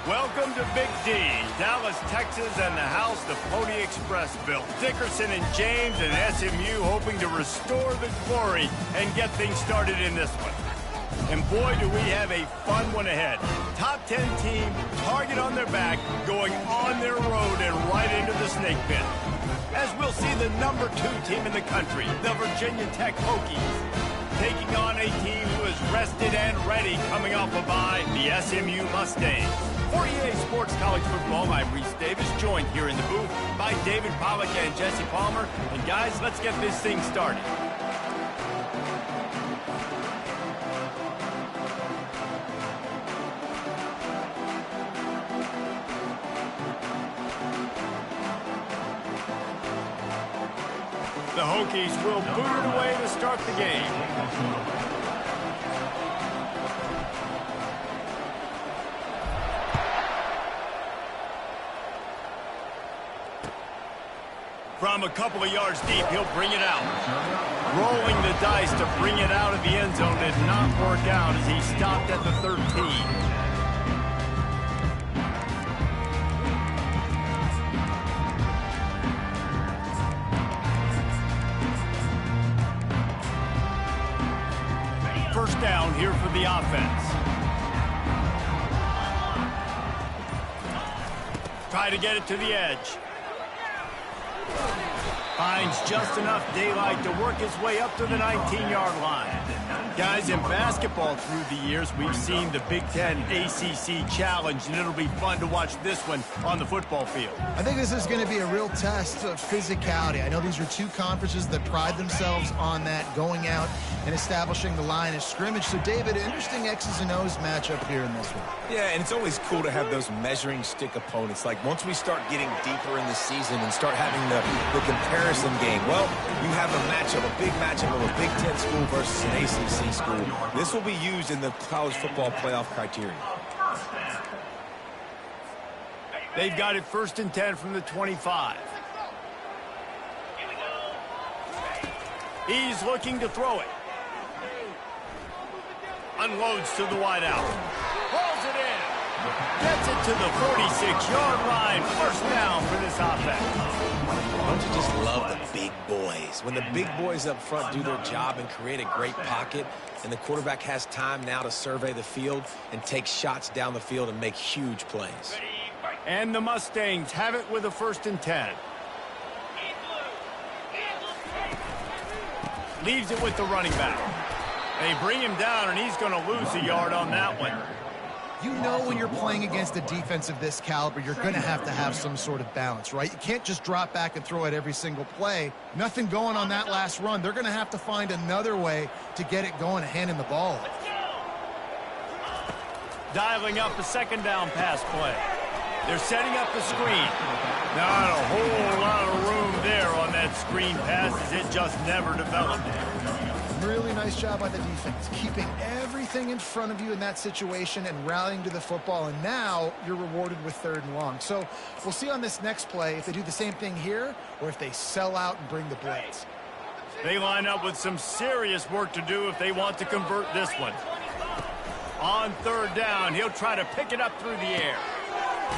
Welcome to Big D, Dallas, Texas, and the house the Pony Express built. Dickerson and James and SMU hoping to restore the glory and get things started in this one. And boy, do we have a fun one ahead. Top 10 team, target on their back, going on their road and right into the snake pit. As we'll see the number 2 team in the country, the Virginia Tech Hokies, taking on a team who is rested and ready coming off a bye, the SMU Mustangs. For EA Sports College Football, I'm Reese Davis, joined here in the booth by David Pollack and Jesse Palmer. And guys, let's get this thing started. The Hokies will boot it away to start the game. From a couple of yards deep, he'll bring it out. Rolling the dice to bring it out of the end zone did not work out as he stopped at the 13. First down here for the offense. Try to get it to the edge. Finds just enough daylight to work his way up to the 19-yard line. Guys, in basketball through the years, we've seen the Big Ten ACC Challenge, and it'll be fun to watch this one on the football field. I think this is going to be a real test of physicality. I know these are two conferences that pride themselves on that, going out and establishing the line of scrimmage. So, David, interesting X's and O's matchup here in this one. Yeah, and it's always cool to have those measuring stick opponents. Like, once we start getting deeper in the season and start having the comparison game, well, you have a matchup, a big matchup of a Big Ten school versus an ACC school. This will be used in the college football playoff criteria. They've got it 1st and 10 from the 25. He's looking to throw it. Unloads to the wide out. Pulls it in. Gets it to the 46-yard line. First down for this offense. Don't you just love the big boys? When the big boys up front do their job and create a great pocket, and the quarterback has time now to survey the field and take shots down the field and make huge plays. And the Mustangs have it with a 1st and 10. Leaves it with the running back. They bring him down, and he's going to lose a yard on that one. You know when you're playing against a defense of this caliber, you're going to have some sort of balance, right? You can't just drop back and throw it every single play. Nothing going on that last run. They're going to have to find another way to get it going and handing the ball. Dialing up a 2nd down pass play. They're setting up the screen. Not a whole lot of room there on that screen pass as it just never developed. Really nice job by the defense, keeping everything in front of you in that situation and rallying to the football, and now you're rewarded with 3rd and long. So we'll see on this next play if they do the same thing here or if they sell out and bring the blitz. They line up with some serious work to do if they want to convert this one. On 3rd down, he'll try to pick it up through the air.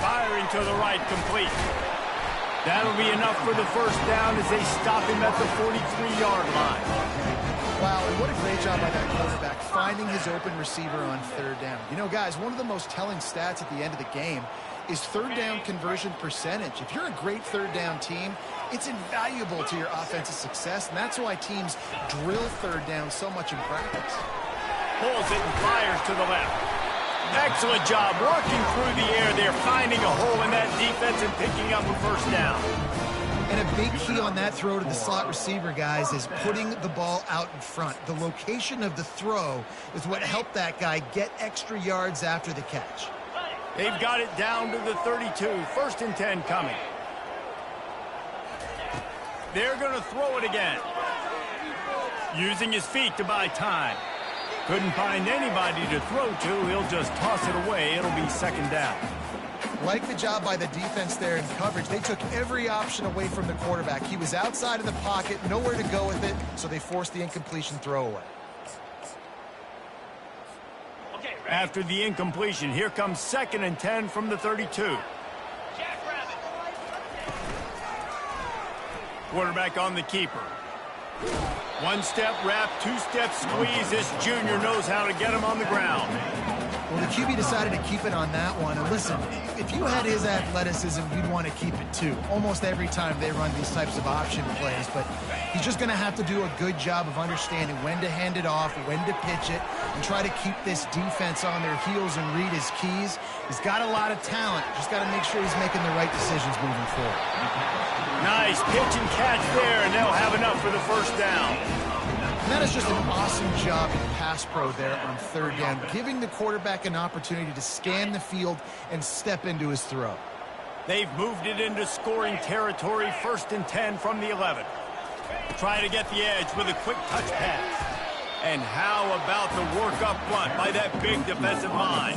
Firing to the right, complete. That'll be enough for the 1st down as they stop him at the 43-yard line. Wow, and what a great job by that quarterback, finding his open receiver on 3rd down. You know, guys, one of the most telling stats at the end of the game is 3rd down conversion percentage. If you're a great 3rd down team, it's invaluable to your offensive success, and that's why teams drill 3rd down so much in practice. Pulls it and fires to the left. Excellent job working through the air there, finding a hole in that defense and picking up a 1st down. And a big key on that throw to the slot receiver, guys, is putting the ball out in front. The location of the throw is what helped that guy get extra yards after the catch. They've got it down to the 32. 1st and 10 coming. They're going to throw it again. Using his feet to buy time. Couldn't find anybody to throw to. He'll just toss it away. It'll be 2nd down. Like the job by the defense there in coverage. They took every option away from the quarterback. He was outside of the pocket, nowhere to go with it, so they forced the incompletion throw away. Okay, After the incompletion, here comes 2nd and 10 from the 32. Quarterback on the keeper. One-step wrap, two-step squeeze. This junior knows how to get him on the ground. Well, the QB decided to keep it on that one. And listen, if you had his athleticism, you'd want to keep it too. Almost every time they run these types of option plays. But he's just going to have to do a good job of understanding when to hand it off, when to pitch it, and try to keep this defense on their heels and read his keys. He's got a lot of talent. Just got to make sure he's making the right decisions moving forward. Nice pitch and catch there, and they'll have enough for the first down. And that is just an awesome job in pass pro there on 3rd down, giving the quarterback an opportunity to scan the field and step into his throw. They've moved it into scoring territory, 1st and 10 from the 11. Trying to get the edge with a quick touch pass. And how about the work up front by that big defensive line?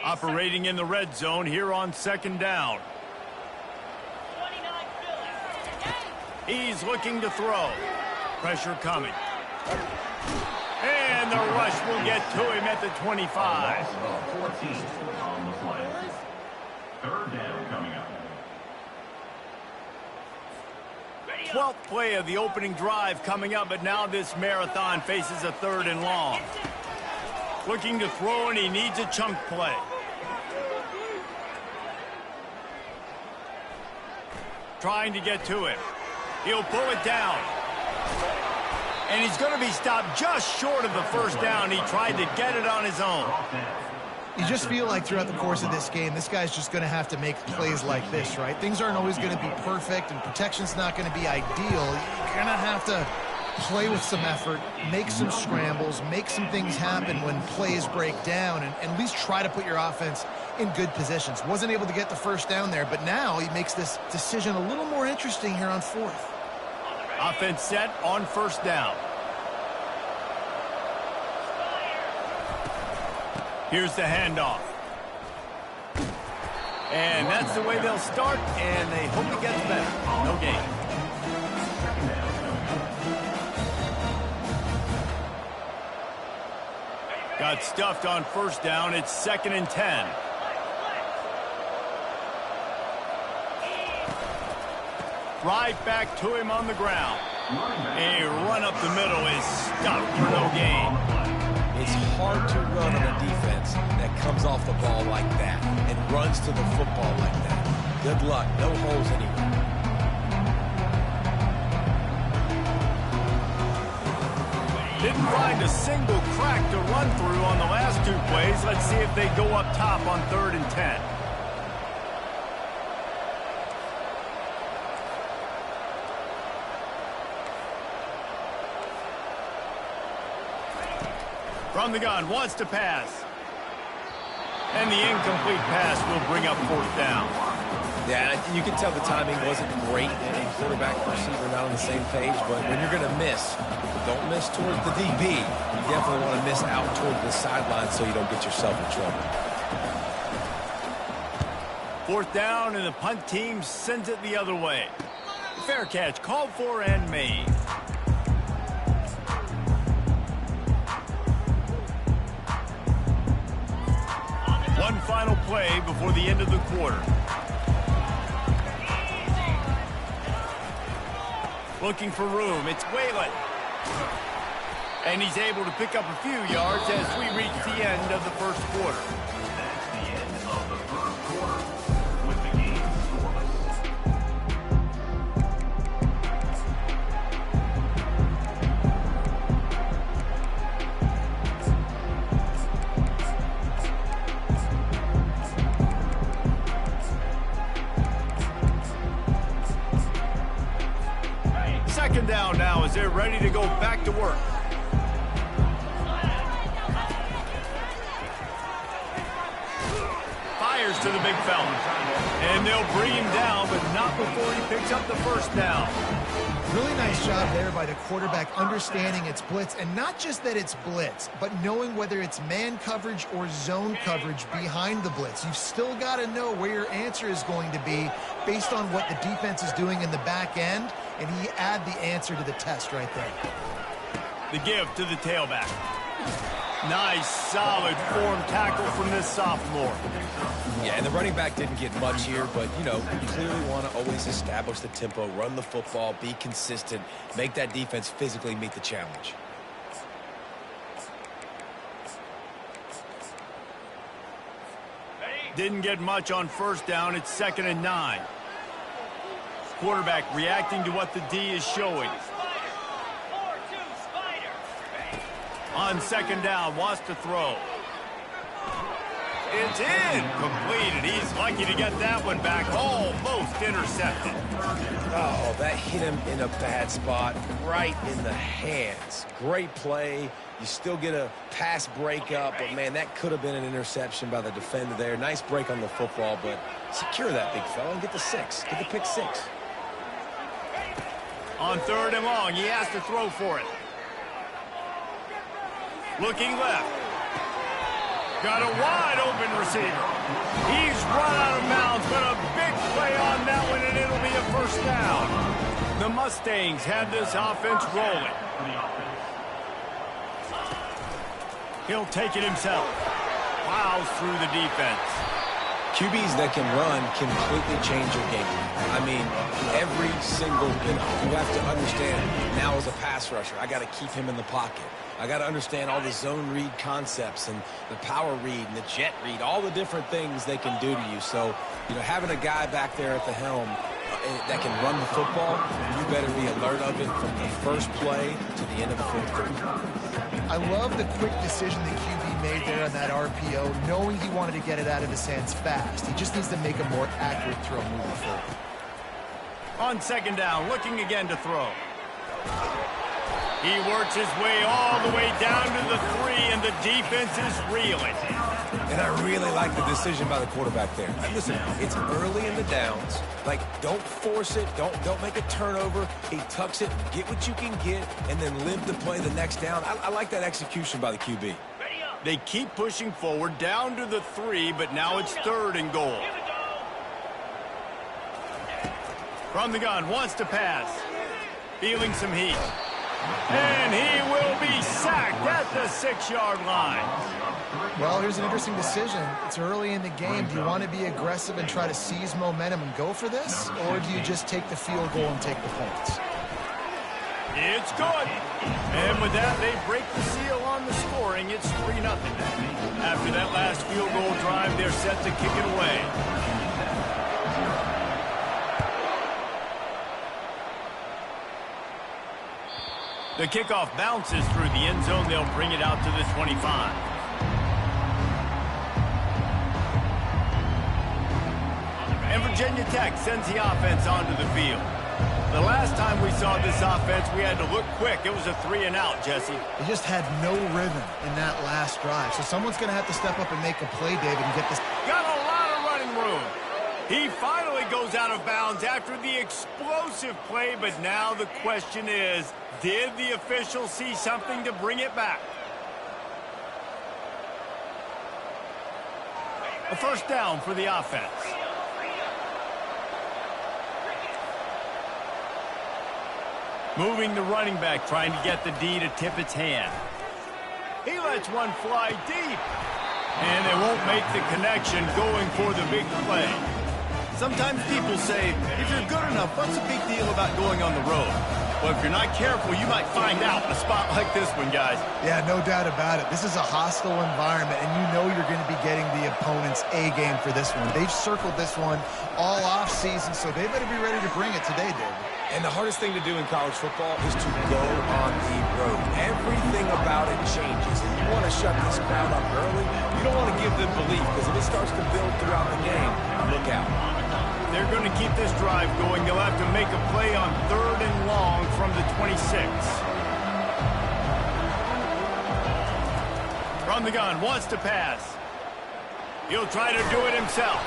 Operating in the red zone here on 2nd down. He's looking to throw. Pressure coming. And the rush will get to him at the 25. 14 on the play. 3rd down coming up. 12th play of the opening drive coming up, but now this marathon faces a 3rd and long. Looking to throw, and he needs a chunk play. Trying to get to him. He'll pull it down. And he's going to be stopped just short of the first down. He tried to get it on his own. You just feel like throughout the course of this game, this guy's just going to have to make plays like this, right? Things aren't always going to be perfect, and protection's not going to be ideal. You're going to have to play with some effort, make some scrambles, make some things happen when plays break down, and at least try to put your offense in good positions. Wasn't able to get the first down there, but now he makes this decision a little more interesting here on 4th. Offense set on 1st down. Here's the handoff. And that's the way they'll start, and they hope it gets better. No gain. Got stuffed on 1st down. It's 2nd and 10. Right back to him on the ground. A run up the middle is stopped for no gain. It's hard to run on a defense that comes off the ball like that and runs to the football like that. Good luck. No holes anywhere. Didn't find a single crack to run through on the last 2 plays. Let's see if they go up top on 3rd and 10. From the gun, wants to pass. And the incomplete pass will bring up 4th down. Yeah, you can tell the timing wasn't great. And quarterback and receiver not on the same page. But when you're going to miss, don't miss towards the DB. You definitely want to miss out toward the sideline so you don't get yourself in trouble. 4th down, and the punt team sends it the other way. Fair catch called for and made. One final play before the end of the quarter. Looking for room. It's Whalen. And he's able to pick up a few yards as we reach the end of the 1st quarter. That's the end of the 1st quarter with the game Second down now as they're ready to go back to work. Fires to the big fella. And they'll bring him down, but not before he picks up the first down. Really nice job there by the quarterback understanding it's blitz, and not just that it's blitz, but knowing whether it's man coverage or zone coverage behind the blitz. You've still got to know where your answer is going to be based on what the defense is doing in the back end, and he add the answer to the test right there. The give to the tailback. Nice, solid form tackle from this sophomore. Yeah, and the running back didn't get much here, but, you know, you clearly want to always establish the tempo, run the football, be consistent, make that defense physically meet the challenge. Didn't get much on first down. It's 2nd and 9. Quarterback reacting to what the D is showing. On 2nd down, wants to throw. It's in. Completed. He's lucky to get that one back. Almost intercepted. Oh, that hit him in a bad spot, right in the hands. Great play. You still get a pass breakup, but, man, that could have been an interception by the defender there. Nice break on the football, but secure that big fella and get the 6. Get the pick 6. On 3rd and long, he has to throw for it. Looking left. Got a wide open receiver. He's run out of bounds, but a big play on that one, and it'll be a first down. The Mustangs have this offense rolling. He'll take it himself. Plows through the defense. QBs that can run completely change your game. I mean, every single, you have to understand, now as a pass rusher, I got to keep him in the pocket. I got to understand all the zone read concepts and the power read and the jet read, all the different things they can do to you. So, you know, having a guy back there at the helm that can run the football, you better be alert of it from the first play to the end of the fourth quarter. I love the quick decision the QB made there on that RPO, knowing he wanted to get it out of his hands fast. He just needs to make a more accurate throw moving forward. On 2nd down, looking again to throw. He works his way all the way down to the 3, and the defense is reeling. And I really like the decision by the quarterback there. Listen, it's early in the downs. Like, don't force it. Don't make a turnover. He tucks it, get what you can get, and then live to play the next down. I like that execution by the QB. They keep pushing forward down to the 3, but now it's 3rd and goal. From the gun, wants to pass. Feeling some heat. And he will be sacked at the 6-yard line. Well, here's an interesting decision. It's early in the game. Do you want to be aggressive and try to seize momentum and go for this? Or do you just take the field goal and take the points? It's good. And with that, they break the seal on the scoring. It's 3-0. After that last field goal drive, they're set to kick it away. The kickoff bounces through the end zone. They'll bring it out to the 25. And Virginia Tech sends the offense onto the field. The last time we saw this offense, we had to look quick. It was a 3-and-out, Jesse. They just had no rhythm in that last drive. So someone's going to have to step up and make a play, David, and get this. Got a lot of running room. He finally goes out of bounds after the explosive play, but now the question is, did the official see something to bring it back? A first down for the offense. Moving the running back, trying to get the D to tip its hand. He lets one fly deep. And they won't make the connection going for the big play. Sometimes people say, if you're good enough, what's the big deal about going on the road? Well, if you're not careful, you might find out in a spot like this one, guys. Yeah, no doubt about it. This is a hostile environment, and you know you're going to be getting the opponent's A game for this one. They've circled this one all offseason, so they better be ready to bring it today, David. And the hardest thing to do in college football is to go on the road. Everything about it changes, and you want to shut this crowd up early. You don't want to give them belief, because if it starts to build throughout the game, look out. They're going to keep this drive going. They'll have to make a play on 3rd and long from the 26. From the gun, wants to pass. He'll try to do it himself.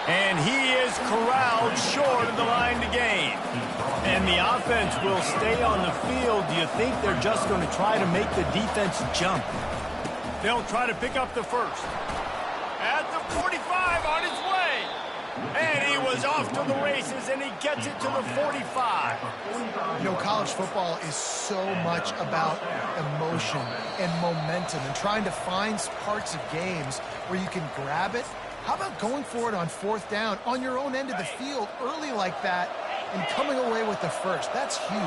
And he is corralled short of the line to gain. And the offense will stay on the field. Do you think they're just going to try to make the defense jump? They'll try to pick up the first. At the 45, on his way. And he was off to the races, and he gets it to the 45. You know, college football is so much about emotion and momentum and trying to find parts of games where you can grab it. How about going for it on fourth down on your own end of the field early like that and coming away with the first? That's huge.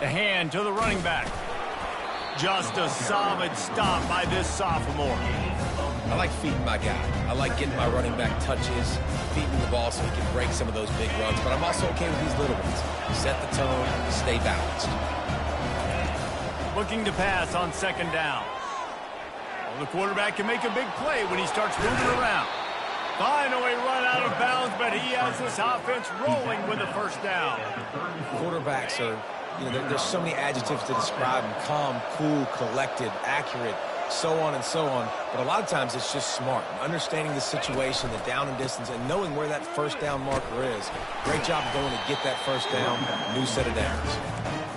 The hand to the running back. Just a solid stop by this sophomore. I like feeding my guy. I like getting my running back touches, feeding the ball so he can break some of those big runs, but I'm also okay with these little ones. Set the tone, stay balanced. Looking to pass on second down. Well, the quarterback can make a big play when he starts moving around. Finally run out of bounds, but he has this offense rolling with a first down. Quarterbacks are, there's so many adjectives to describe them. Calm, cool, collected, accurate, so on and so on. But a lot of times it's just smart. Understanding the situation, the down and distance, and knowing where that first down marker is. Great job going to get that first down. New set of downs.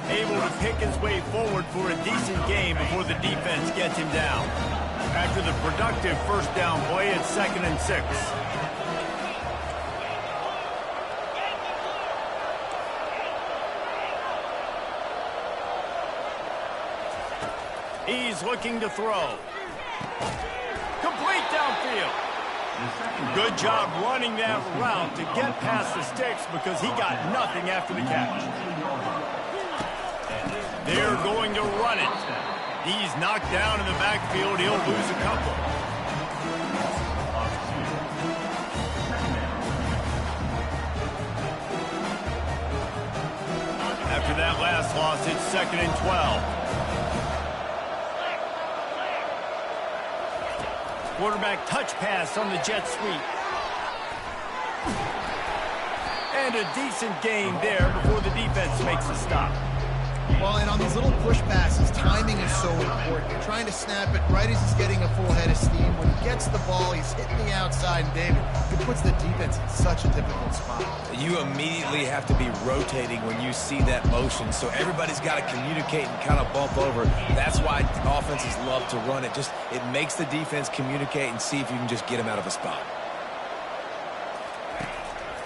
Able to pick his way forward for a decent game before the defense gets him down. After the productive first down play, it's 2nd and 6. He's looking to throw. Complete downfield. Good job running that route to get past the sticks because he got nothing after the catch. They're going to run it. He's knocked down in the backfield. He'll lose a couple. After that last loss, it's 2nd and 12. Quarterback touch pass on the jet sweep. And a decent gain there before the defense makes a stop. Well, and on these little push passes, timing is so important. You're trying to snap it right as he's getting a full head of steam. When he gets the ball, he's hitting the outside, and David, it puts the defense in such a difficult spot. You immediately have to be rotating when you see that motion, so everybody's got to communicate and kind of bump over. That's why offenses love to run it. It makes the defense communicate and see if you can just get him out of a spot.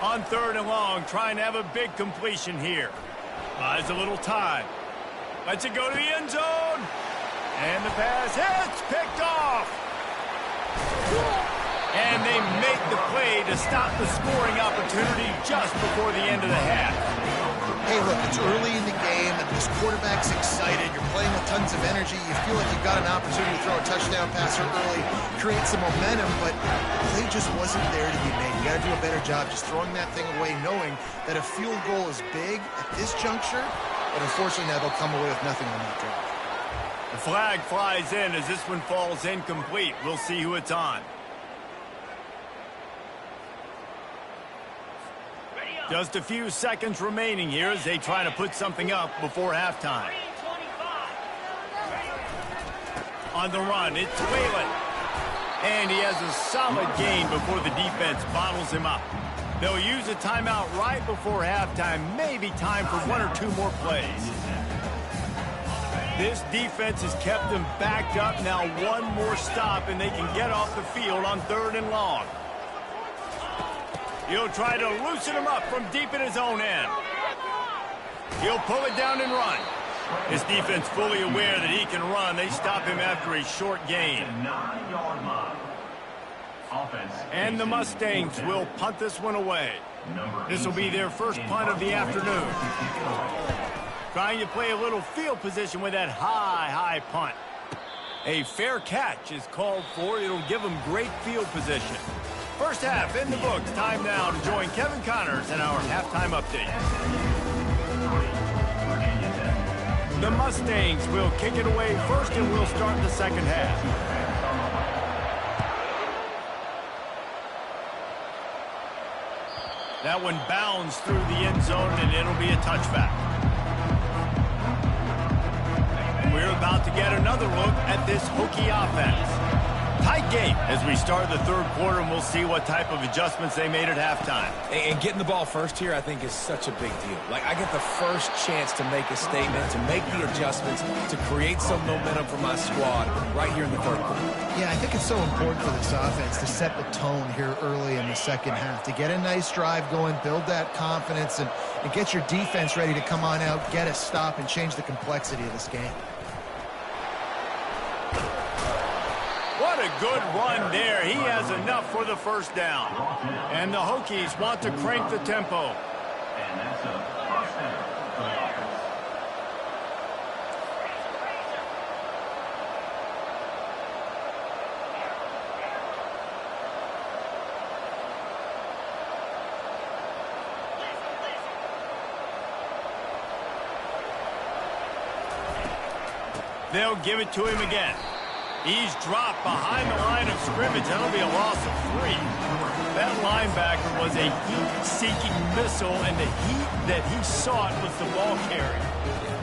On 3rd and long, trying to have a big completion here. Buys a little time. Lets it go to the end zone. And the pass hits, picked off. And they make the play to stop the scoring opportunity just before the end of the half. Hey, look, it's early in the game, and this quarterback's excited. You're playing with tons of energy. You feel like you've got an opportunity to throw a touchdown pass early, create some momentum, but the play just wasn't there to be made. You got to do a better job just throwing that thing away, knowing that a field goal is big at this juncture, but unfortunately now they'll come away with nothing on that drive. The flag flies in as this one falls incomplete. We'll see who it's on. Just a few seconds remaining here as they try to put something up before halftime. On the run, it's Whalen. And he has a solid gain before the defense bottles him up. They'll use a timeout right before halftime, maybe time for 1 or 2 more plays. This defense has kept them backed up. Now 1 more stop and they can get off the field on 3rd and long. He'll try to loosen him up from deep in his own end. He'll pull it down and run. His defense fully aware that he can run. They stop him after a short gain. 9-yard line. Offense. And the Mustangs will punt this one away. This will be their first punt of the afternoon. Trying to play a little field position with that high punt. A fair catch is called for. It'll give them great field position. First half in the books. Time now to join Kevin Connors in our halftime update. The Mustangs will kick it away first, and we'll start the second half. That one bounds through the end zone, and it'll be a touchback. about to get another look at this Hokie offense. Tight game as we start the third quarter, and we'll see what type of adjustments they made at halftime. And getting the ball first here, I think, is such a big deal. Like, I get the first chance to make a statement, to make the adjustments, to create some momentum for my squad right here in the third quarter. Yeah, I think it's so important for this offense to set the tone here early in the second half, to get a nice drive going, build that confidence, and get your defense ready to come on out, get a stop, and change the complexity of this game. What a good run there. He has enough for the first down. And the Hokies want to crank the tempo. And that's a first down for the offense. They'll give it to him again. He's dropped behind the line of scrimmage. That'll be a loss of 3. That linebacker was a heat-seeking missile, and the heat that he sought was the ball carrier.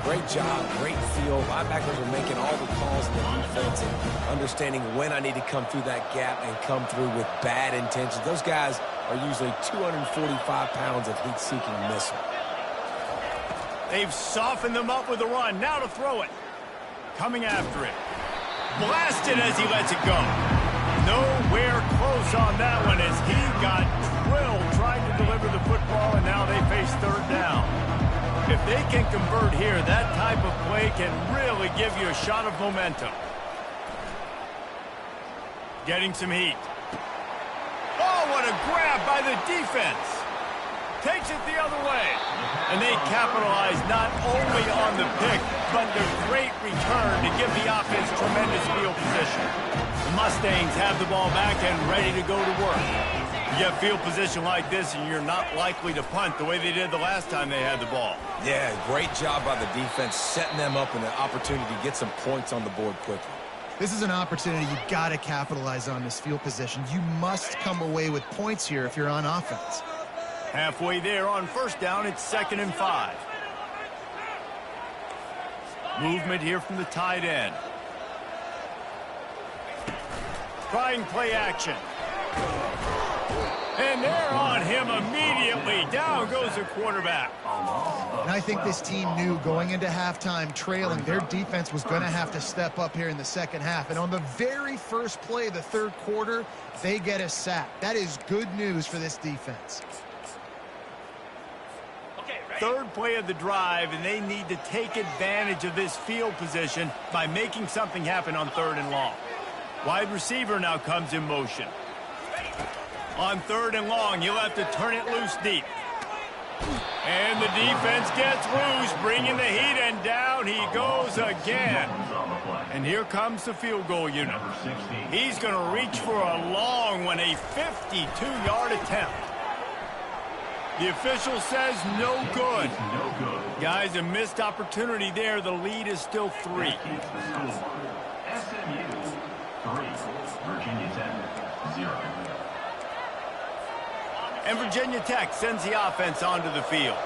Great job, great feel. Linebackers are making all the calls in the defense and understanding when I need to come through that gap and come through with bad intentions. Those guys are usually 245 pounds of heat-seeking missile. They've softened them up with the run. Now to throw it. Coming after it. Blasted as he lets it go. Nowhere close on that one as he got drilled trying to deliver the football, and now they face third down. If they can convert here, that type of play can really give you a shot of momentum. Getting some heat. Oh, what a grab by the defense. Takes it the other way. And they capitalize not only on the pick, but the great return to give the offense tremendous field position. The Mustangs have the ball back and ready to go to work. You get field position like this, and you're not likely to punt the way they did the last time they had the ball. Yeah, great job by the defense, setting them up in an opportunity to get some points on the board quickly. This is an opportunity you got to capitalize on this field position. You must come away with points here if you're on offense. Halfway there on first down, it's 2nd and 5. Movement here from the tight end. Trying play action. And they're on him immediately. Down goes the quarterback. And I think this team knew going into halftime trailing, their defense was going to have to step up here in the second half. And on the very first play of the third quarter, they get a sack. That is good news for this defense. Third play of the drive, and they need to take advantage of this field position by making something happen on 3rd and long. Wide receiver now comes in motion. On 3rd and long, you'll have to turn it loose deep. And the defense gets loose, bringing the heat, and down he goes again. And here comes the field goal unit. He's going to reach for a long one, a 52-yard attempt. The official says no good. Guys, a missed opportunity there. The lead is still 3. SMU 3, Virginia Tech 0. And Virginia Tech sends the offense onto the field.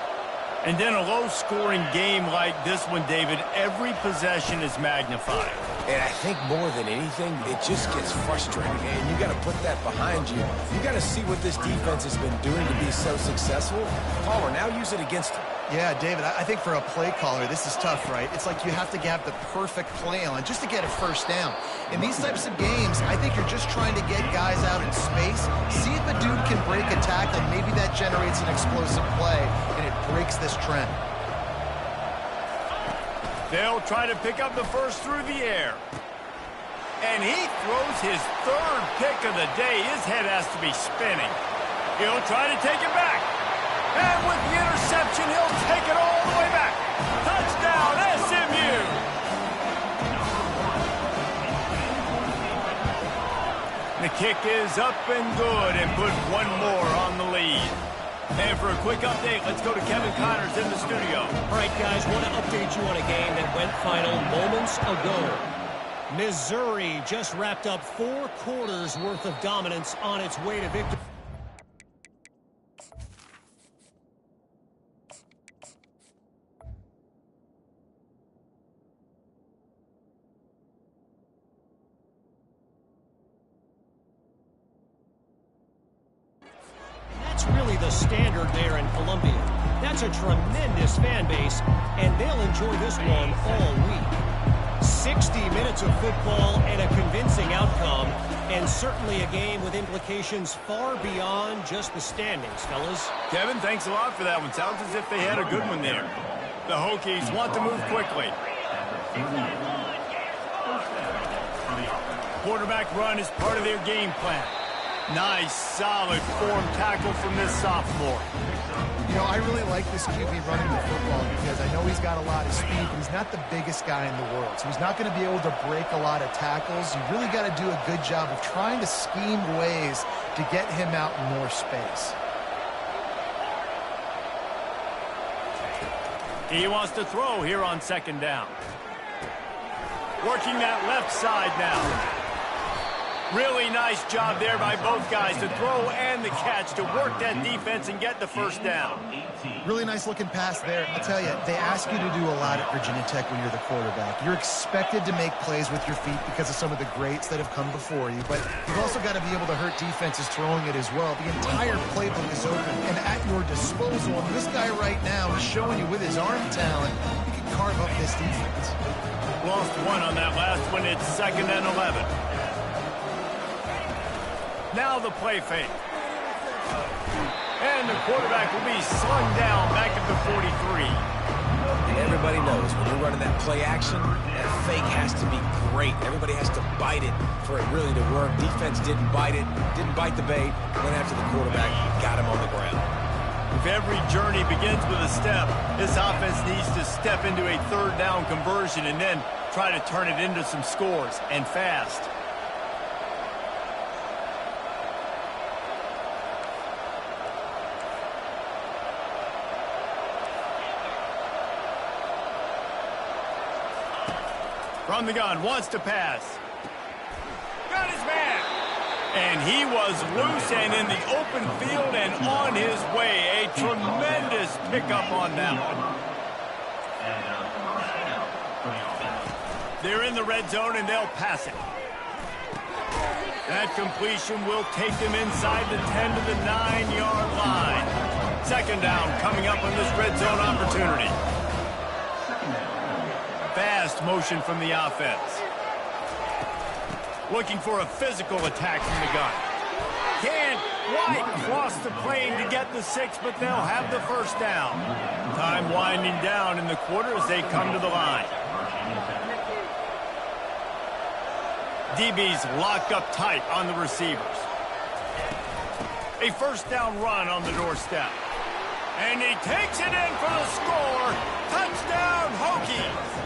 And then a low-scoring game like this one, David, every possession is magnified. And I think more than anything, it just gets frustrating. And you got to put that behind you. You got to see what this defense has been doing to be so successful. Caller, now use it against them. Yeah, David, I think for a play caller, this is tough, right? It's like you have to have the perfect play on just to get a first down. In these types of games, I think you're just trying to get guys out in space, see if a dude can break a tackle, and maybe that generates an explosive play, and it breaks this trend. They'll try to pick up the first through the air. And he throws his 3rd pick of the day. His head has to be spinning. He'll try to take it back. And with the interception, he'll take it all the way back. Touchdown, SMU! The kick is up and good and put one more on the lead. And for a quick update, let's go to Kevin Connors in the studio. All right, guys, want to update you on a game that went final moments ago. Missouri just wrapped up 4 quarters worth of dominance on its way to victory. really the standard there in Columbia. That's a tremendous fan base, and they'll enjoy this one all week. 60 minutes of football and a convincing outcome, and certainly a game with implications far beyond just the standings, fellas. Kevin, thanks a lot for that one. Sounds as if they had a good one there. The Hokies want to move quickly. Quarterback run is part of their game plan. Nice, solid form tackle from this sophomore. You know, I really like this QB running the football because I know he's got a lot of speed, but he's not the biggest guy in the world. So he's not going to be able to break a lot of tackles. You really got to do a good job of trying to scheme ways to get him out in more space. He wants to throw here on second down. Working that left side now. Really nice job there by both guys to throw and the catch to work that defense and get the first down. Really nice looking pass there. I'll tell you, they ask you to do a lot at Virginia Tech when you're the quarterback. You're expected to make plays with your feet because of some of the greats that have come before you, but you've also got to be able to hurt defenses throwing it as well. The entire playbook is open and at your disposal. And this guy right now is showing you with his arm talent, he can carve up this defense. Lost one on that last one. It's 2nd and 11. Now the play fake. And the quarterback will be slung down back at the 43. And everybody knows when you're running that play action, that fake has to be great. Everybody has to bite it for it really to work. Defense didn't bite it, didn't bite the bait, went after the quarterback, got him on the ground. If every journey begins with a step, this offense needs to step into a third down conversion and then try to turn it into some scores, and fast. From the gun, wants to pass. Got his man. And he was loose and in the open field and on his way. A tremendous pickup on that one. They're in the red zone and they'll pass it. That completion will take them inside the 10 to the 9-yard line. 2nd down coming up on this red zone opportunity. Fast motion from the offense. Looking for a physical attack from the gun. Can't quite cross the plane to get the 6, but they'll have the first down. Time winding down in the quarter as they come to the line. DB's locked up tight on the receivers. A first down run on the doorstep. And he takes it in for the score. Touchdown, Hokies!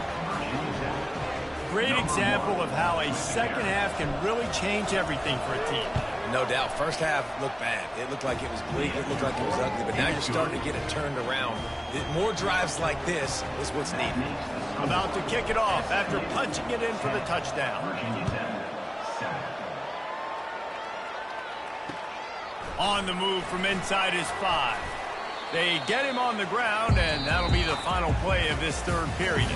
Great example of how a second half can really change everything for a team. No doubt. First half looked bad. It looked like it was bleak. It looked like it was ugly. But now you're starting to get it turned around. More drives like this is what's needed. About to kick it off after punching it in for the touchdown. On the move from inside his 5. They get him on the ground, and that'll be the final play of this third period.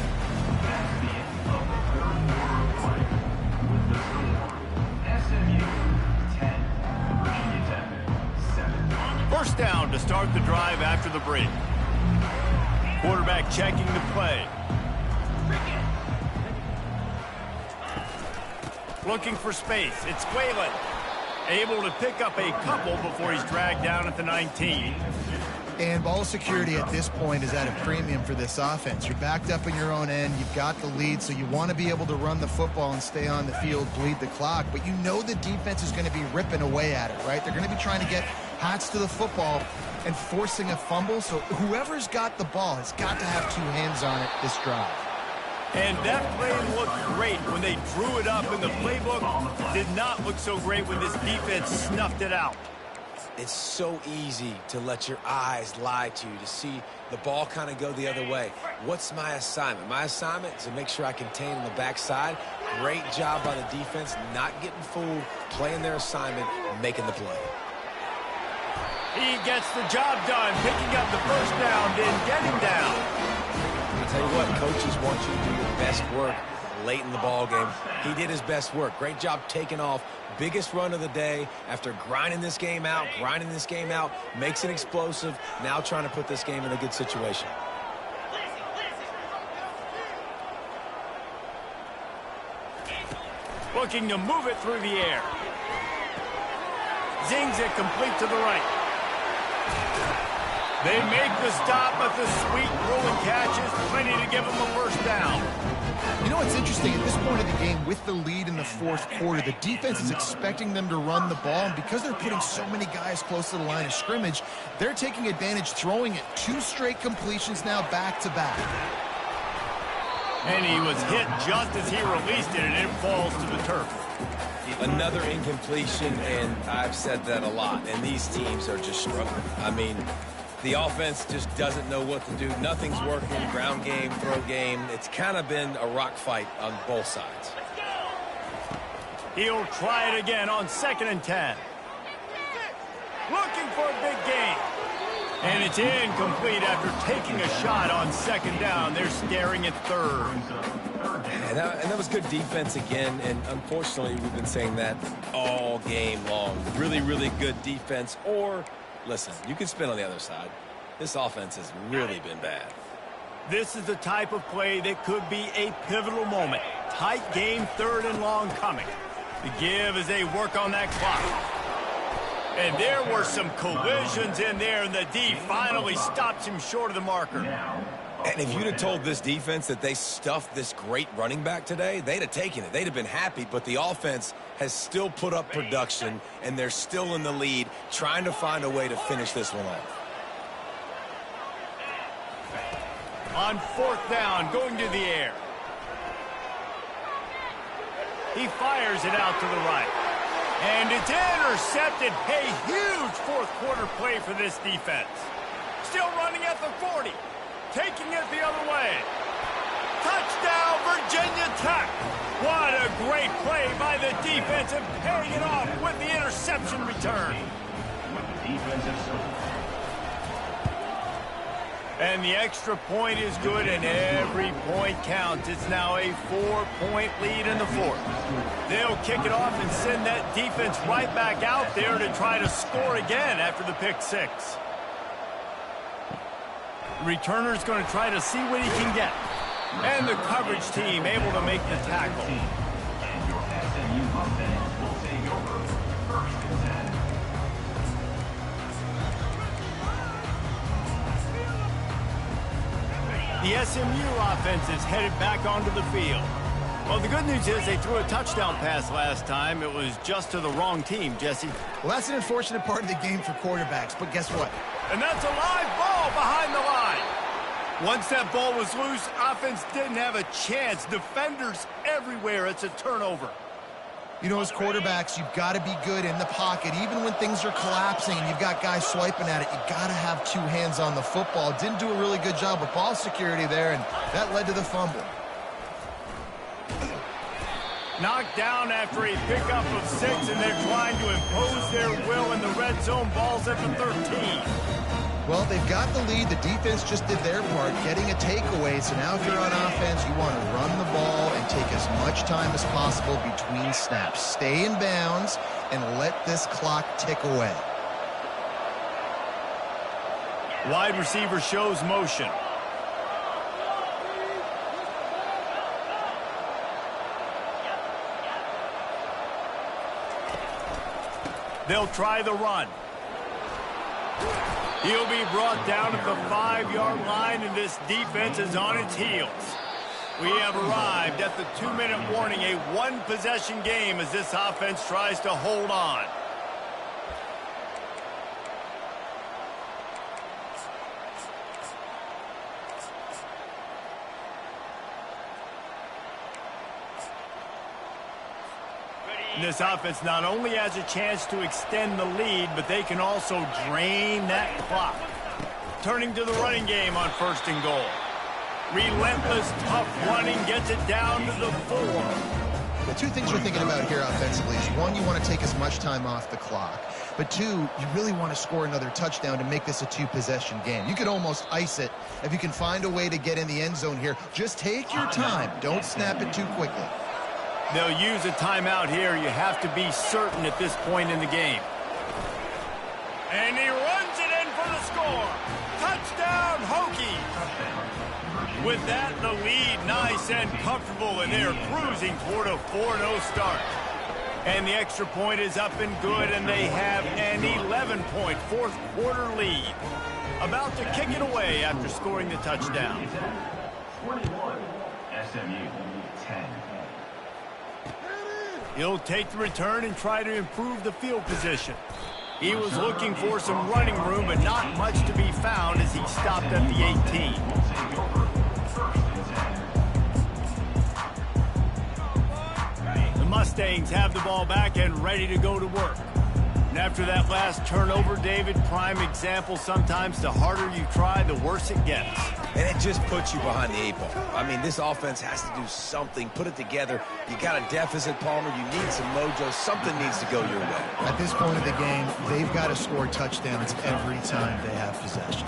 SMU 10, Virginia Tech 7. First down to start the drive after the break. Quarterback checking the play. Looking for space. It's Whalen. Able to pick up a couple before he's dragged down at the 19. And ball security at this point is at a premium for this offense. You're backed up in your own end. You've got the lead, so you want to be able to run the football and stay on the field, bleed the clock. But you know the defense is going to be ripping away at it, right? They're going to be trying to get hats to the football and forcing a fumble. So whoever's got the ball has got to have 2 hands on it this drive. And that play looked great when they drew it up in the playbook. Did not look so great when this defense snuffed it out. It's so easy to let your eyes lie to you, to see the ball kind of go the other way. What's my assignment? My assignment is to make sure I contain on the backside. Great job by the defense, not getting fooled, playing their assignment, making the play. He gets the job done, picking up the first down, then getting down. I'll tell you what, coaches want you to do your best work late in the ball game. He did his best work. Great job taking off. Biggest run of the day after grinding this game out, makes it explosive. Now trying to put this game in a good situation. Looking to move it through the air. Zings it complete to the right. They make the stop, but the sweet rolling catch is plenty to give them a first down. You know what's interesting? At this point of the game, with the lead in the fourth quarter, the defense is expecting them to run the ball, and because they're putting so many guys close to the line of scrimmage, they're taking advantage, throwing it 2 straight completions now back-to-back. And he was hit just as he released it, and it falls to the turf. Another incompletion, and I've said that a lot, and these teams are just struggling. I mean, the offense just doesn't know what to do. Nothing's working. Ground game, throw game. It's kind of been a rock fight on both sides. He'll try it again on 2nd and 10. Looking for a big gain. And it's incomplete after taking a shot on 2nd down. They're staring at 3rd. And that was good defense again, and unfortunately we've been saying that all game long. Really, really good defense, or, listen, you can spin on the other side. This offense has really been bad. This is the type of play that could be a pivotal moment. Tight game, 3rd and long coming. The give as they work on that clock. And there were some collisions in there, and the D finally stops him short of the marker. And if you'd have told this defense that they stuffed this great running back today, they'd have taken it. They'd have been happy, but the offense has still put up production, and they're still in the lead, trying to find a way to finish this one off. On 4th down, going to the air. He fires it out to the right. And it's intercepted. A huge fourth quarter play for this defense. Still running at the 40. Taking it the other way. Touchdown, Virginia Tech. What a great play by the defense and paying it off with the interception return. And the extra point is good, and every point counts. It's now a 4-point lead in the 4th. They'll kick it off and send that defense right back out there to try to score again after the pick 6. Returner's going to try to see what he can get. And the coverage team able to make the tackle. And your SMU offense will take over 1st and 10. The SMU offense is headed back onto the field. Well, the good news is they threw a touchdown pass last time. It was just to the wrong team, Jesse. Well, that's an unfortunate part of the game for quarterbacks, but guess what? And that's a live ball behind the line. Once that ball was loose, offense didn't have a chance. Defenders everywhere. It's a turnover. You know, as quarterbacks, you've got to be good in the pocket. Even when things are collapsing and you've got guys swiping at it, you've got to have 2 hands on the football. Didn't do a really good job of ball security there, and that led to the fumble. Knocked down after a pickup of 6, and they're trying to impose their will in the red zone. Ball's at the 13. Well, they've got the lead. The defense just did their part, getting a takeaway. So now if you're on offense, you want to run the ball and take as much time as possible between snaps. Stay in bounds and let this clock tick away. Wide receiver shows motion. They'll try the run. He'll be brought down at the 5-yard line, and this defense is on its heels. We have arrived at the 2-minute warning, a 1-possession game as this offense tries to hold on. This offense not only has a chance to extend the lead, but they can also drain that clock. Turning to the running game on 1st and goal. Relentless, tough running gets it down to the 4. The 2 things we're thinking about here offensively is, 1, you want to take as much time off the clock. But two, you really want to score another touchdown to make this a two-possession game. You could almost ice it if you can find a way to get in the end zone here. Just take your time. Don't snap it too quickly. They'll use a timeout here. You have to be certain at this point in the game. And he runs it in for the score. Touchdown, Hokies. With that, the lead nice and comfortable, and they're cruising toward a 4-0 start. And the extra point is up and good, and they have an 11-point fourth-quarter lead. About to kick it away after scoring the touchdown. 21, SMU 10. He'll take the return and try to improve the field position. He was looking for some running room, but not much to be found as he stopped at the 18. The Mustangs have the ball back and ready to go to work. And after that last turnover, David, prime example, sometimes the harder you try, the worse it gets. And it just puts you behind the 8 ball. I mean, this offense has to do something, put it together. You got a deficit, Palmer. You need some mojo. Something needs to go your way. At this point of the game, they've got to score touchdowns every time they have possession.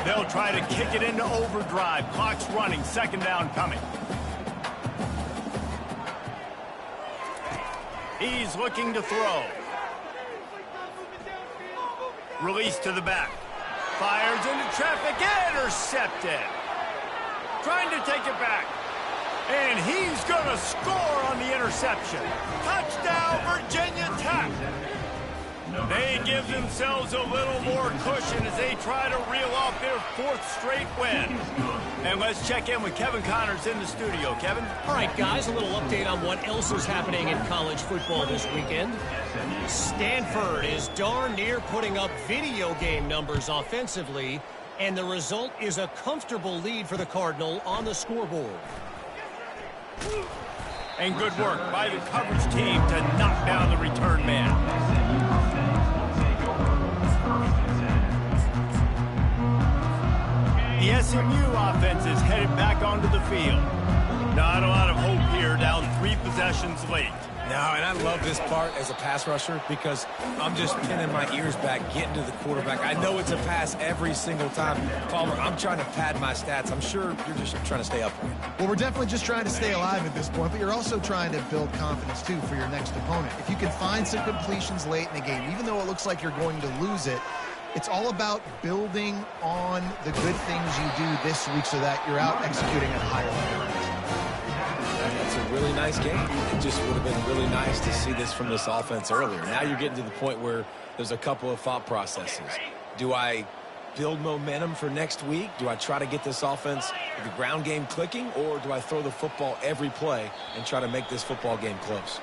They'll try to kick it into overdrive. Clock's running. Second down coming. He's looking to throw. Release to the back. Fires into traffic. Intercepted. Trying to take it back. And he's going to score on the interception. Touchdown, Virginia Tech. They give themselves a little more cushion as they try to reel off their fourth straight win. And let's check in with Kevin Connors in the studio. Kevin? All right, guys, a little update on what else is happening in college football this weekend. Stanford is darn near putting up video game numbers offensively, and the result is a comfortable lead for the Cardinal on the scoreboard. And good work by the coverage team to knock down the return man. The SMU offense is headed back onto the field. Not a lot of hope here, down 3 possessions late. No, and I love this part as a pass rusher because I'm just pinning my ears back, getting to the quarterback. I know it's a pass every single time. Palmer, I'm trying to pad my stats. I'm sure you're just trying to stay upright. Well, we're definitely just trying to stay alive at this point, but you're also trying to build confidence, too, for your next opponent. If you can find some completions late in the game, even though it looks like you're going to lose it, it's all about building on the good things you do this week so that you're out executing at a higher level. That's a really nice game. It just would have been really nice to see this from this offense earlier. Now you're getting to the point where there's a couple of thought processes. Do I build momentum for next week? Do I try to get this offense, the ground game clicking, or do I throw the football every play and try to make this football game close?